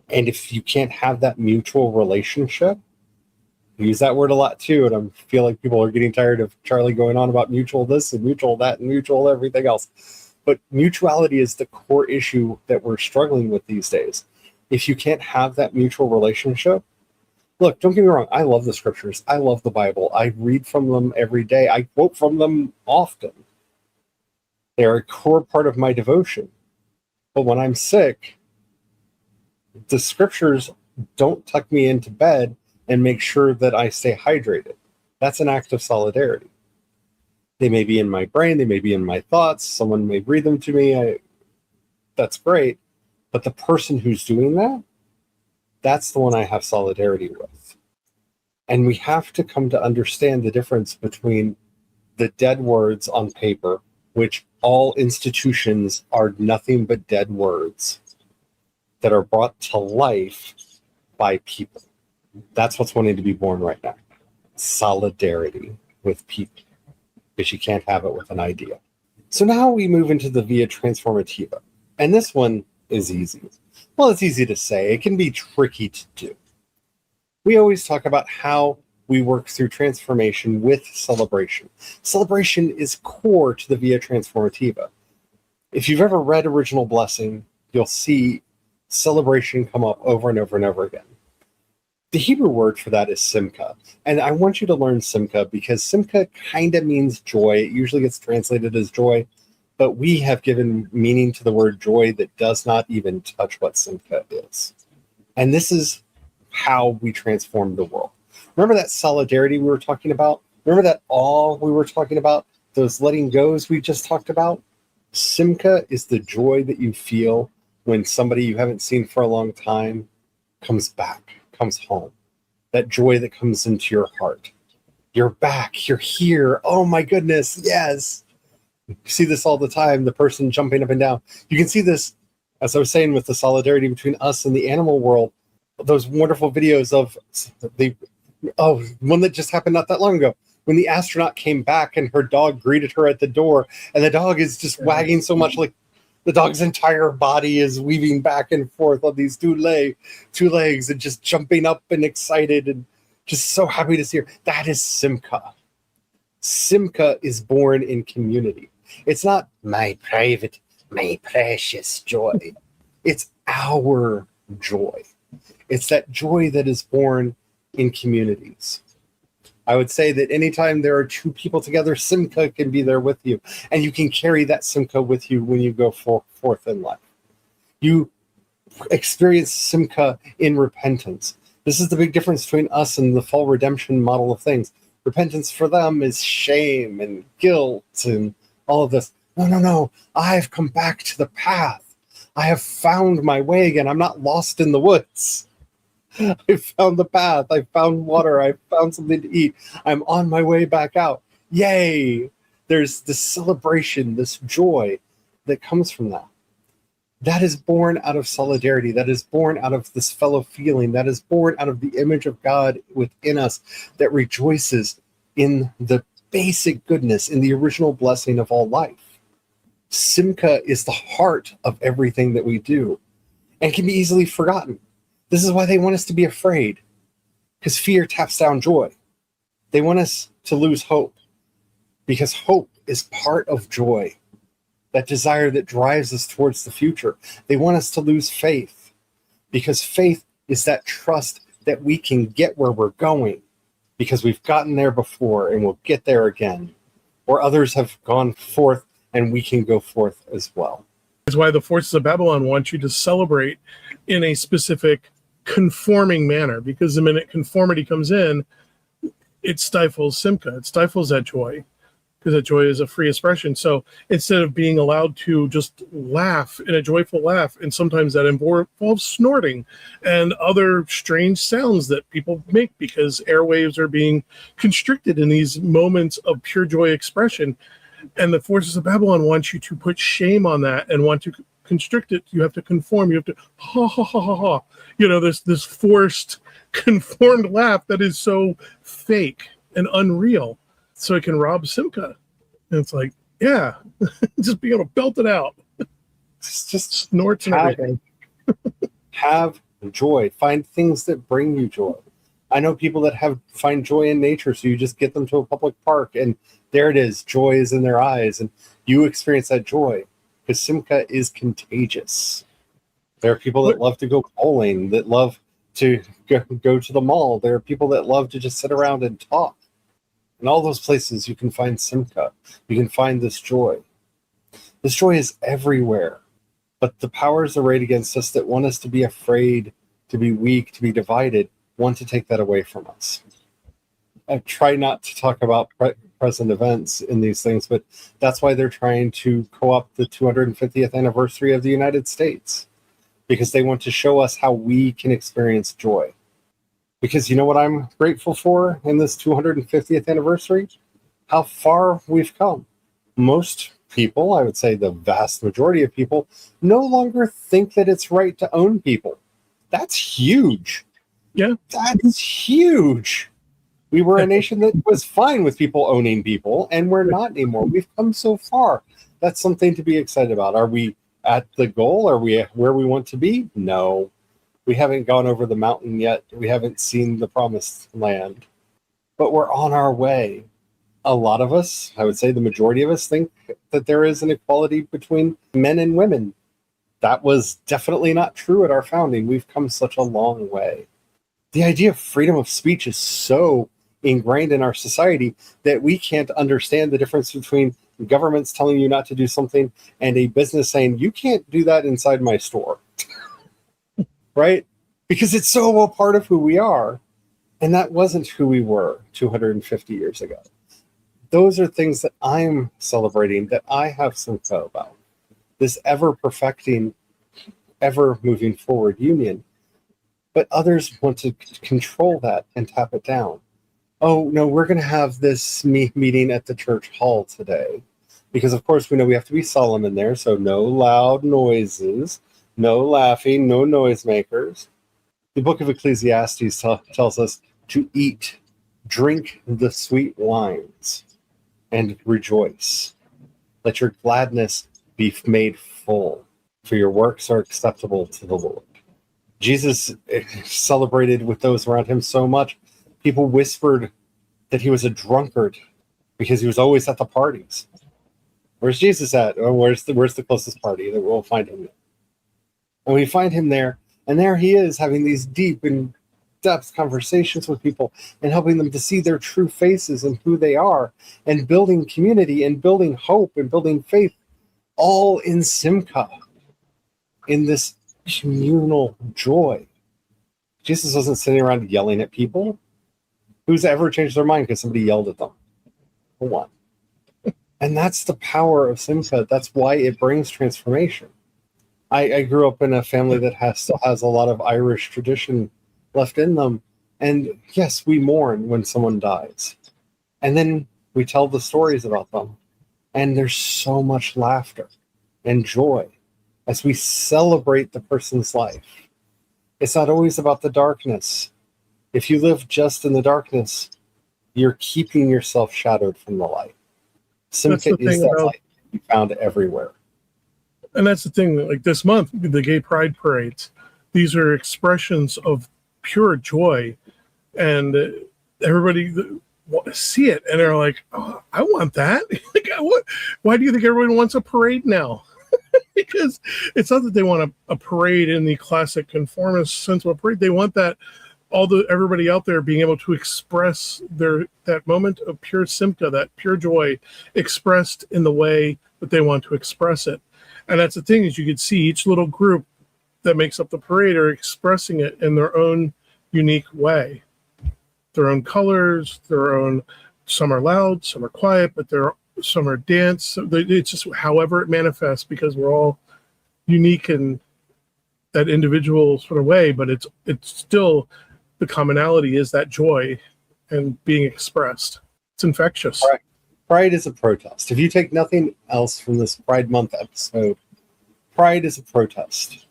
And if you can't have that mutual relationship, I use that word a lot too, and I feel like people are getting tired of Charlie going on about mutual this and mutual that and mutual everything else. But mutuality is the core issue that we're struggling with these days. If you can't have that mutual relationship, look, don't get me wrong, I love the scriptures. I love the Bible. I read from them every day. I quote from them often. They're a core part of my devotion. But when I'm sick, the scriptures don't tuck me into bed and make sure that I stay hydrated. That's an act of solidarity. They may be in my brain, they may be in my thoughts, someone may read them to me. That's great. But the person who's doing that That's the one I have solidarity with. And we have to come to understand the difference between the dead words on paper, which all institutions are nothing but dead words that are brought to life by people. That's what's wanting to be born right now. Solidarity with people, because you can't have it with an idea. So now we move into the via transformativa. And this one is easy. Well, it's easy to say. It can be tricky to do. We always talk about how we work through transformation with celebration. Celebration is core to the via transformativa. If you've ever read Original Blessing, you'll see celebration come up over and over and over again. The Hebrew word for that is Simca. And I want you to learn Simca because Simca kind of means joy. It usually gets translated as joy, but we have given meaning to the word joy that does not even touch what Simca is. And this is how we transform the world. Remember that solidarity we were talking about? Remember that awe we were talking about? Those letting goes we just talked about? Simca is the joy that you feel when somebody you haven't seen for a long time comes back, comes home. That joy that comes into your heart. You're back, you're here. Oh my goodness, yes. You see this all the time, the person jumping up and down. You can see this, as I was saying, with the solidarity between us and the animal world. Those wonderful videos of one that just happened not that long ago, when the astronaut came back and her dog greeted her at the door, and the dog is just wagging so much, like the dog's entire body is weaving back and forth on these two legs and just jumping up and excited and just so happy to see her. That is Simca. Simca is born in community. It's not my private, my precious joy. It's our joy. It's that joy that is born in communities. I would say that anytime there are two people together, Simca can be there with you. And you can carry that Simca with you when you go forth in life. You experience Simca in repentance. This is the big difference between us and the fall redemption model of things. Repentance for them is shame and guilt and all of this. No. I've come back to the path. I have found my way again. I'm not lost in the woods. I found the path. I found water. I found something to eat. I'm on my way back out. Yay! There's this celebration, this joy that comes from that. That is born out of solidarity. That is born out of this fellow feeling. That is born out of the image of God within us that rejoices in the basic goodness, in the original blessing of all life. Simca is the heart of everything that we do and can be easily forgotten. This is why they want us to be afraid, because fear taps down joy. They want us to lose hope, because hope is part of joy, that desire that drives us towards the future. They want us to lose faith, because faith is that trust that we can get where we're going, because we've gotten there before and we'll get there again, or others have gone forth and we can go forth as well. That's why the forces of Babylon want you to celebrate in a specific conforming manner, because the minute conformity comes in, it stifles Simca. It stifles that joy, because that joy is a free expression. So instead of being allowed to just laugh in a joyful laugh, and sometimes that involves snorting and other strange sounds that people make because airwaves are being constricted in these moments of pure joy expression. And the forces of Babylon want you to put shame on that and want to constrict it. You have to conform. You have to ha ha ha ha ha. This forced conformed laugh that is so fake and unreal, so it can rob Simca. And it's like, yeah, just being able to belt it out. Just snorts and everything. Have joy. Find things that bring you joy. I know people that find joy in nature, so you just get them to a public park and there it is. Joy is in their eyes, and you experience that joy, because Simca is contagious. There are people that love to go bowling, that love to go to the mall. There are people that love to just sit around and talk. In all those places, you can find Simca. You can find this joy. This joy is everywhere. But the powers arrayed against us that want us to be afraid, to be weak, to be divided, want to take that away from us. I try not to talk about present events in these things, but that's why they're trying to co-opt the 250th anniversary of the United States. because they want to show us how we can experience joy. Because you know what I'm grateful for in this 250th anniversary? How far we've come. Most people, I would say the vast majority of people, no longer think that it's right to own people. That's huge. Yeah. That's huge. We were a nation that was fine with people owning people, and we're not anymore. We've come so far. That's something to be excited about. Are we at the goal? Are we where we want to be? No. We haven't gone over the mountain yet. We haven't seen the promised land. But we're on our way. A lot of us, I would say the majority of us, think that there is an equality between men and women. That was definitely not true at our founding. We've come such a long way. The idea of freedom of speech is so ingrained in our society that we can't understand the difference between governments telling you not to do something and a business saying, you can't do that inside my store. Right? Because it's so a part of who we are. And that wasn't who we were 250 years ago. Those are things that I'm celebrating, that I have Simca about. This ever-perfecting, ever-moving forward union. But others want to control that and tap it down. Oh, no, we're going to have this meeting at the church hall today. Because, of course, we know we have to be solemn in there, so no loud noises, no laughing, no noisemakers. The book of Ecclesiastes tells us to eat, drink the sweet wines, and rejoice. Let your gladness be made full, for your works are acceptable to the Lord. Jesus celebrated with those around him so much. People whispered that he was a drunkard because he was always at the parties. Where's Jesus at? Or where's the closest party that we'll find him at? And we find him there, and there he is having these deep and depth conversations with people and helping them to see their true faces and who they are, and building community and building hope and building faith, all in Simca, in this communal joy. Jesus wasn't sitting around yelling at people. Who's ever changed their mind because somebody yelled at them? Hold on. And that's the power of Simca. That's why it brings transformation. I grew up in a family that still has a lot of Irish tradition left in them. And yes, we mourn when someone dies. And then we tell the stories about them. And there's so much laughter and joy as we celebrate the person's life. It's not always about the darkness. If you live just in the darkness, you're keeping yourself shadowed from the light. Simca is that light you found everywhere. And that's the thing, like this month, the gay pride parades, these are expressions of pure joy, and everybody see it and they're like, oh, I want that. Like, why do you think everyone wants a parade now? Because it's not that they want a parade in the classic conformist sense of a parade. They want that everybody out there being able to express that moment of pure Simca, that pure joy, expressed in the way that they want to express it. And that's the thing, is you could see each little group that makes up the parade are expressing it in their own unique way, their own colors, their own. Some are loud, some are quiet, but some are dance. It's just however it manifests, because we're all unique in that individual sort of way. But it's still, the commonality is that joy and being expressed. It's infectious. Right. Pride is a protest. If you take nothing else from this Pride Month episode, pride is a protest.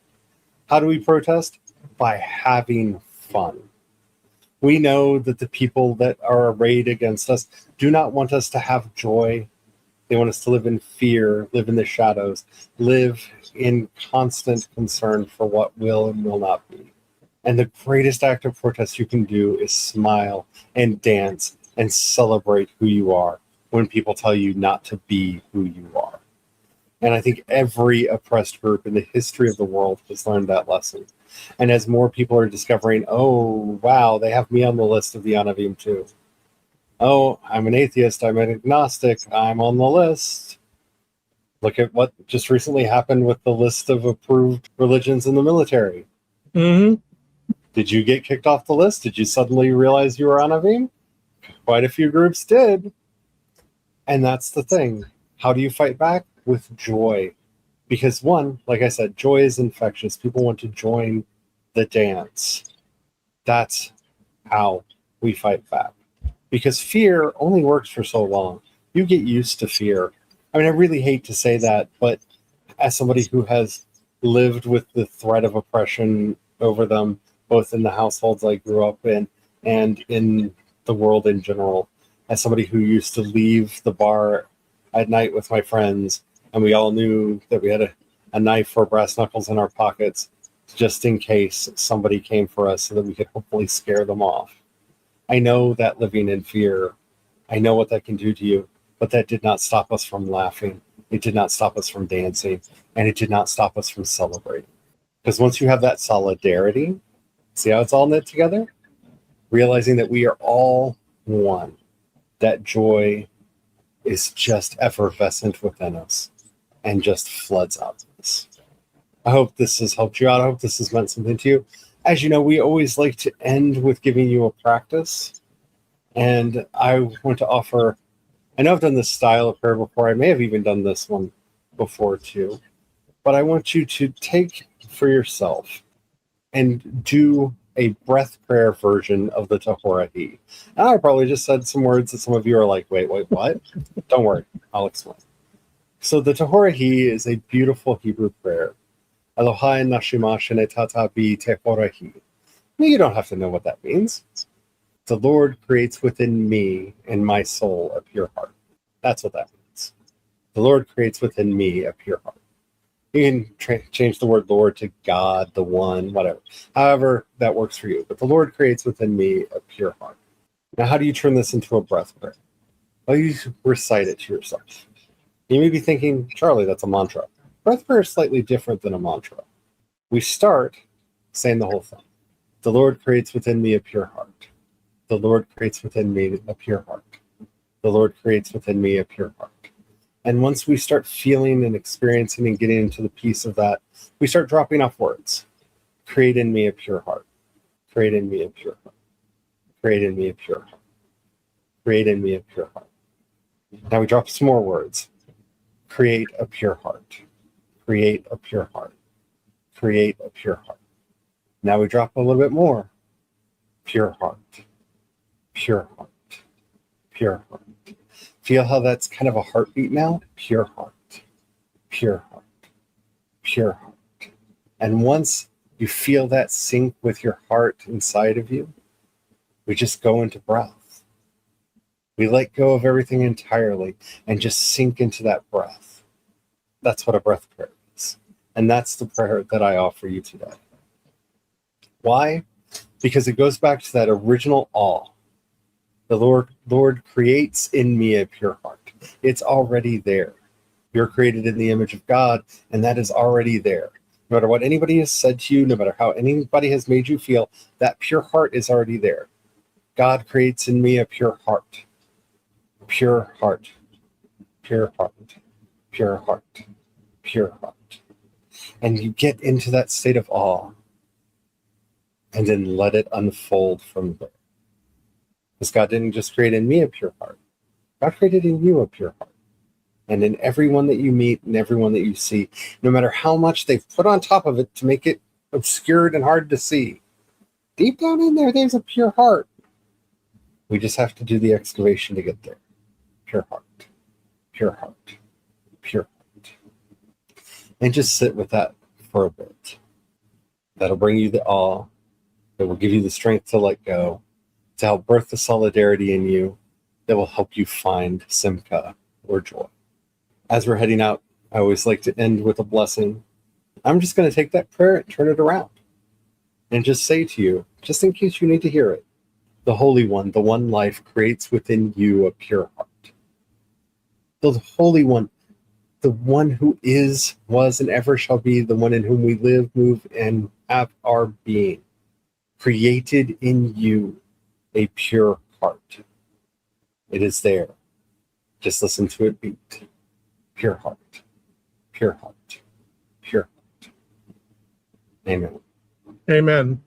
How do we protest? By having fun. We know that the people that are arrayed against us do not want us to have joy. They want us to live in fear, live in the shadows, live in constant concern for what will and will not be. And the greatest act of protest you can do is smile and dance and celebrate who you are when people tell you not to be who you are. And I think every oppressed group in the history of the world has learned that lesson. And as more people are discovering, oh, wow, they have me on the list of the Anavim too. Oh, I'm an atheist, I'm an agnostic, I'm on the list. Look at what just recently happened with the list of approved religions in the military. Mm-hmm. Did you get kicked off the list? Did you suddenly realize you were Anavim? Quite a few groups did. And that's the thing. How do you fight back? With joy. Because one, like I said, joy is infectious. People want to join the dance. That's how we fight back. Because fear only works for so long. You get used to fear. I mean, I really hate to say that, but as somebody who has lived with the threat of oppression over them, both in the households I grew up in and in the world in general, as somebody who used to leave the bar at night with my friends, and we all knew that we had a knife or brass knuckles in our pockets just in case somebody came for us so that we could hopefully scare them off. I know that living in fear, I know what that can do to you, but that did not stop us from laughing. It did not stop us from dancing, and it did not stop us from celebrating. Because once you have that solidarity, see how it's all knit together? Realizing that we are all one, that joy is just effervescent within us and just floods out of us. I hope this has helped you out. I hope this has meant something to you. As you know, we always like to end with giving you a practice. And I want to offer, I know I've done this style of prayer before. I may have even done this one before too. But I want you to take for yourself and do a breath prayer version of the Tahorahi. And I probably just said some words that some of you are like, wait, what? Don't worry, I'll explain. So the Tahorahi is a beautiful Hebrew prayer. Elohai nashima shenetata bi tehorahi. You don't have to know what that means. The Lord creates within me and my soul a pure heart. That's what that means. The Lord creates within me a pure heart. You can change the word Lord to God, the one, whatever. However that works for you. But the Lord creates within me a pure heart. Now, how do you turn this into a breath prayer? Well, you recite it to yourself. You may be thinking, Charlie, that's a mantra. Breath prayer is slightly different than a mantra. We start saying the whole thing. The Lord creates within me a pure heart. The Lord creates within me a pure heart. The Lord creates within me a pure heart. And once we start feeling and experiencing and getting into the peace of that, we start dropping off words. Create in me a pure heart. Create in me a pure heart. Create in me a pure heart. Create in me a pure heart. Now we drop some more words. Create a pure heart. Create a pure heart. Create a pure heart. Now we drop a little bit more. Pure heart. Pure heart. Pure heart. Feel how that's kind of a heartbeat now? Pure heart. Pure heart. Pure heart. And once you feel that sync with your heart inside of you, we just go into breath. We let go of everything entirely and just sink into that breath. That's what a breath prayer is. And that's the prayer that I offer you today. Why? Because it goes back to that original awe. The Lord creates in me a pure heart. It's already there. You're created in the image of God, and that is already there. No matter what anybody has said to you, no matter how anybody has made you feel, that pure heart is already there. God creates in me a pure heart. Pure heart. Pure heart. Pure heart. Pure heart. And you get into that state of awe, and then let it unfold from there. Because God didn't just create in me a pure heart. God created in you a pure heart. And in everyone that you meet and everyone that you see, no matter how much they've put on top of it to make it obscured and hard to see, deep down in there, there's a pure heart. We just have to do the excavation to get there. Pure heart. Pure heart. Pure heart. And just sit with that for a bit. That'll bring you the awe. That will give you the strength to let go, to help birth the solidarity in you that will help you find Simca or joy. As we're heading out, I always like to end with a blessing. I'm just going to take that prayer and turn it around and just say to you, just in case you need to hear it, the Holy One, the one life, creates within you a pure heart. The Holy One, the one who is, was, and ever shall be, the one in whom we live, move, and have our being, created in you a pure heart. It is there. Just listen to it beat. Pure heart. Pure heart. Pure heart. Amen. Amen.